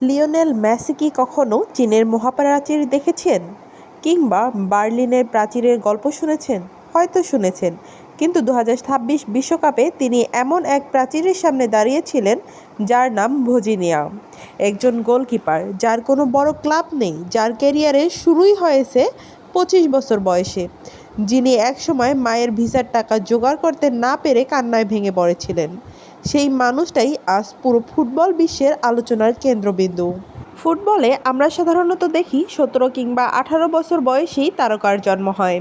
Lionel Messi কি কখনো চীনের মহাপ্রাচীর দেখেছেন? কিংবা বার্লিনের প্রাচীরের গল্প শুনেছেন? হয়তো শুনেছেন, কিন্তু 2026 বিশ্বকাপে তিনি এমন এক প্রাচীরের সামনে দাঁড়িয়েছিলেন যার নাম ভজিনিয়া। একজন গোলকিপার যার কোনো বড় ক্লাব নেই, যার ক্যারিয়ারের শুরুই হয়েছে 25 বছর বয়সে, যিনি একসময় মায়ের ভিসার টাকা জোগাড় করতে না পেরে কান্নায় ভেঙে পড়েছিলেন। সেই মানুষটাই আজ পুরো ফুটবল বিশ্বের আলোচনার কেন্দ্রবিন্দু। ফুটবলে আমরা সাধারণত দেখি 17 কিংবা 18 বছর বয়সেই তারকার জন্ম হয়।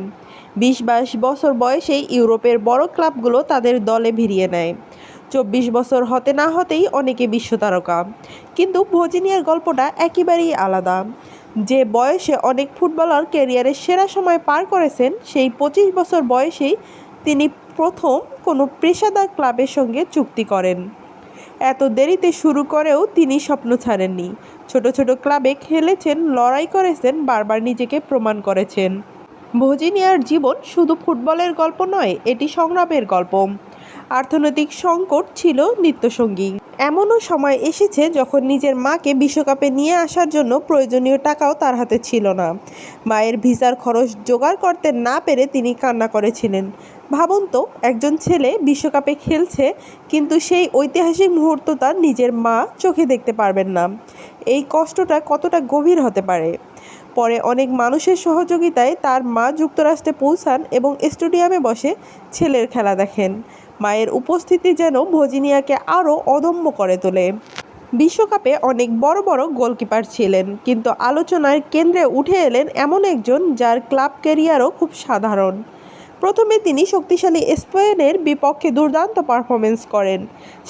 20-22 বছর বয়সেই ইউরোপের বড় ক্লাবগুলো তাদের দলে ভিড়িয়ে নেয়। 24 বছর হতে না হতেই অনেকে বিশ্ব তারকা। কিন্তু ভজিনিয়ার গল্পটা একেবারেই আলাদা। যে বয়সে অনেক ফুটবলার ক্যারিয়ারের সেরা সময় পার করেছেন, সেই 25 বছর বয়সেই তিনি প্রথম কোনো পেশাদার ক্লাবের সঙ্গে চুক্তি করেন। এত দেরিতে শুরু করেও তিনি স্বপ্ন ছাড়েননি। ছোট ছোট ক্লাবে খেলেছেন, লড়াই করেছেন, বারবার নিজেকে প্রমাণ করেছেন। ভজিনিয়ার জীবন শুধু ফুটবলের গল্প নয়, এটি সংগ্রামের গল্প। অর্থনৈতিক সংকট ছিল নিত্যসঙ্গী। এমনও সময় এসেছে যখন নিজের মাকে বিশ্বকাপে নিয়ে আসার জন্য প্রয়োজনীয় টাকাও তার হাতে ছিল না। মায়ের ভিসার খরচ জোগাড় করতে না পেরে তিনি কান্না করেছিলেন। ভাবুন তো, একজন ছেলে বিশ্বকাপে খেলছে, কিন্তু সেই ঐতিহাসিক মুহূর্তটা নিজের মা চোখে দেখতে পারবেন না। এই কষ্টটা কতটা গভীর হতে পারে। পরে অনেক মানুষের সহযোগিতায় তার মা যুক্তরাষ্ট্রে পৌঁছান এবং স্টেডিয়ামে বসে ছেলের খেলা দেখেন। মায়ের উপস্থিতি যেন ভজিনিয়াকে আরও অদম্য করে তোলে। বিশ্বকাপে অনেক বড় বড় গোলকিপার ছিলেন, কিন্তু আলোচনার কেন্দ্রে উঠে এলেন এমন একজন যার ক্লাব ক্যারিয়ারও খুব সাধারণ। প্রথমে তিনি শক্তিশালী স্পেনের বিপক্ষে দুর্দান্ত পারফরমেন্স করেন,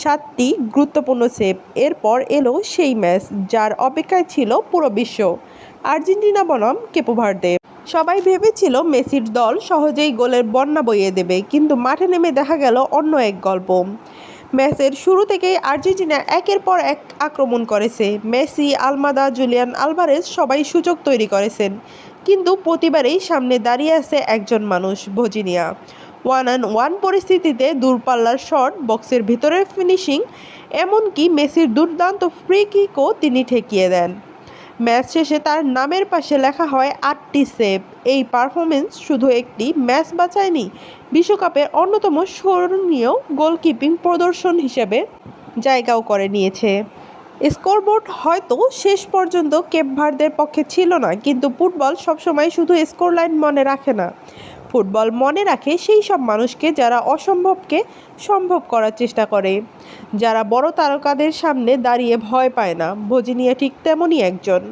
7টি গুরুত্বপূর্ণ সেভ। এরপর এলো সেই ম্যাচ যার অপেক্ষায় ছিল পুরো বিশ্ব, আর্জেন্টিনা বনাম কেপো ভার্দে। সবাই ভেবেছিল মেসির দল সহজেই গোলের বন্যা বইয়ে দেবে, কিন্তু মাঠে নেমে দেখা গেল অন্য এক গল্প। ম্যাচের শুরু থেকেই আর্জেন্টিনা একের পর এক আক্রমণ করেছে। মেসি, আলমাদা, জুলিয়ান আলভারেজ সবাই সুযোগ তৈরি করেছেন, কিন্তু প্রতিবারেই সামনে দাঁড়িয়ে আছে একজন মানুষ, ভজিনিয়া। 1-on-1 পরিস্থিতিতে দূরপাল্লার শট, বক্সের ভিতরের ফিনিশিং, এমনকি মেসির দুর্দান্ত ফ্রি কিকও তিনি ঠেকিয়ে দেন। ম্যাচ শেষে তার নামের পাশে লেখা হয় 8টি সেভ। এই পারফরমেন্স শুধু একটি ম্যাচ বাঁচায়নি, বিশ্বকাপের অন্যতম স্মরণীয় গোলকিপিং প্রদর্শন হিসেবে জায়গাও করে নিয়েছে। স্কোরবোর্ড হয়তো শেষ পর্যন্ত কেপ ভার্দের পক্ষে ছিল না, কিন্তু ফুটবল সবসময় শুধু স্কোর লাইন মনে রাখে না। ফুটবল মনে রাখে সেই সব মানুষকে যারা অসম্ভবকে সম্ভব করার চেষ্টা করে, যারা বড় তারকাদের সামনে দাঁড়িয়ে ভয় পায় না। ভজিনিয়া ঠিক তেমনই একজন।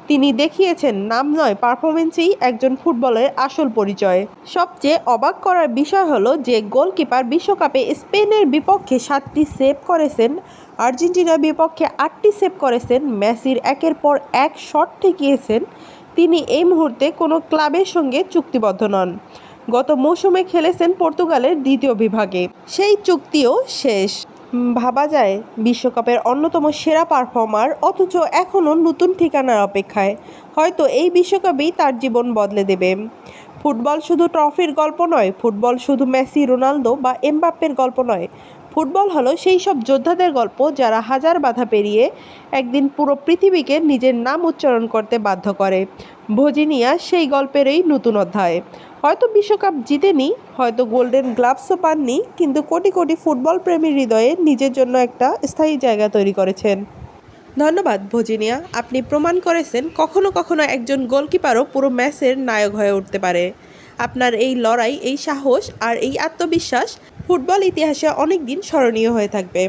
তিনি দেখিয়েছেন নাম নয়, পারফরমেন্সেই একজন ফুটবলের আসল পরিচয়। সবচেয়ে অবাক করার বিষয় হলো যে গোলকিপার বিশ্বকাপে স্পেনের বিপক্ষে 7টি সেভ করেছেন, আর্জেন্টিনার বিপক্ষে 8টি সেভ করেছেন, মেসির একের পর এক শট ঠেকিয়েছেন। তিনি এই মুহূর্তে কোনো ক্লাবের সঙ্গে চুক্তিবদ্ধ নন। গত মৌসুমে খেলেছেন পর্তুগালের 2য় বিভাগে, সেই চুক্তিও শেষ। ভাবা যায় বিশ্বকাপের অন্যতম সেরা পারফর্মার, অথচ এখনও নতুন ঠিকানার অপেক্ষায়। হয়তো এই বিশ্বকাপেই তার জীবন বদলে দেবে। ফুটবল শুধু ট্রফির গল্প নয়, ফুটবল শুধু মেসি, রোনালদো বা এমবাপ্পের গল্প নয়। ফুটবল হলো সেই সব যোদ্ধাদের গল্প যারা হাজার বাধা পেরিয়ে একদিন পুরো পৃথিবীকে নিজের নাম উচ্চারণ করতে বাধ্য করে। ভজিনিয়া সেই গল্পেরই নতুন অধ্যায়। হয়তো বিশ্বকাপ জিতেনি, হয়তো গোল্ডেন গ্লাভসও পাননি, কিন্তু কোটি কোটি ফুটবল প্রেমীর হৃদয়ে নিজের জন্য একটা স্থায়ী জায়গা তৈরি করেছেন। ধন্যবাদ ভজিনিয়া, আপনি প্রমাণ করেছেন কখনো কখনো একজন গোলকিপারও পুরো ম্যাচের নায়ক হয়ে উঠতে পারে। আপনার এই লড়াই, এই সাহস আর এই আত্মবিশ্বাস ফুটবল ইতিহাসে অনেক দিন স্মরণীয় হয়ে থাকবে।